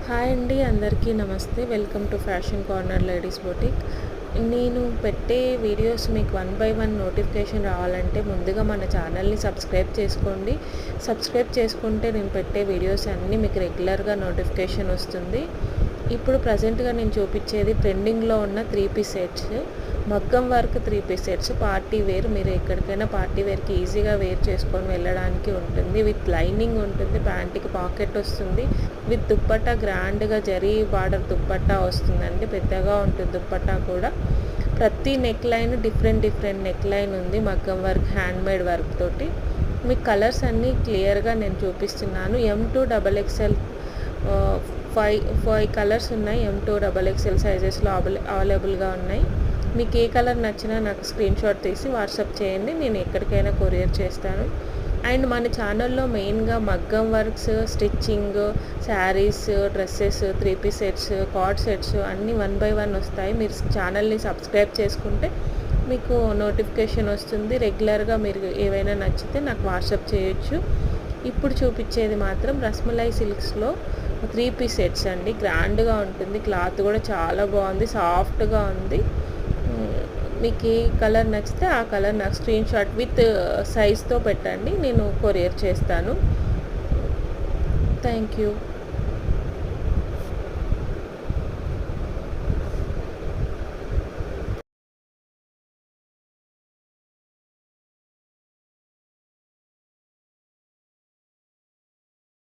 Hi అండి, అందరికీ నమస్తే. Welcome to fashion corner ladies boutique. నేను పెట్టే వీడియోస్ మీకు 1 బై 1 నోటిఫికేషన్ రావాలంటే ముందుగా మన ఛానల్ని సబ్స్క్రైబ్ చేసుకోండి. సబ్స్క్రైబ్ చేసుకుంటే నేను పెట్టే వీడియోస్ అన్నీ మీకు రెగ్యులర్గా నోటిఫికేషన్ వస్తుంది. ఇప్పుడు ప్రజెంట్గా నేను చూపించేది ట్రెండింగ్లో ఉన్న 3 పీస్ సెట్స్, మగ్గం work 3 piece sets. Party wear, మీరు ఎక్కడికైనా పార్టీ వేర్కి ఈజీగా వేర్ చేసుకొని వెళ్ళడానికి ఉంటుంది. విత్ లైనింగ్ ఉంటుంది, ప్యాంట్కి పాకెట్ వస్తుంది, విత్ దుప్పట్టా గ్రాండ్గా జరీ బార్డర్ దుప్పట్టా వస్తుందండి. పెద్దగా ఉంటుంది దుప్పట్టా కూడా. ప్రతి neck line different neck line ఉంది, మగ్గం వర్క్ హ్యాండ్మేడ్ వర్క్ తోటి. మీకు కలర్స్ అన్నీ క్లియర్గా నేను చూపిస్తున్నాను. M2XXL 5 కలర్స్ ఉన్నాయి. M2XXL సైజెస్లో అవైలబుల్గా ఉన్నాయి. మీకు ఏ కలర్ నచ్చినా నాకు స్క్రీన్ షాట్ తీసి వాట్సాప్ చేయండి, నేను ఎక్కడికైనా కొరియర్ చేస్తాను. అండ్ మన ఛానల్లో మెయిన్గా మగ్గం works, stitching, saris, dresses, 3 piece sets, card sets అన్నీ 1 బై 1 వస్తాయి. మీరు ఛానల్ని సబ్స్క్రైబ్ చేసుకుంటే మీకు నోటిఫికేషన్ వస్తుంది. రెగ్యులర్గా మీరు ఏవైనా నచ్చితే నాకు వాట్సాప్ చేయొచ్చు. ఇప్పుడు చూపించేది మాత్రం రస్మలై సిల్క్స్లో 3 పీస్ సెట్స్ అండి. గ్రాండ్గా ఉంటుంది, క్లాత్ కూడా చాలా బాగుంది, సాఫ్ట్గా ఉంది. మీకు ఏ కలర్ నచ్చితే ఆ కలర్ నాకు స్క్రీన్ షాట్ విత్ సైజ్తో పెట్టండి, నేను కొరియర్ చేస్తాను. Thank you.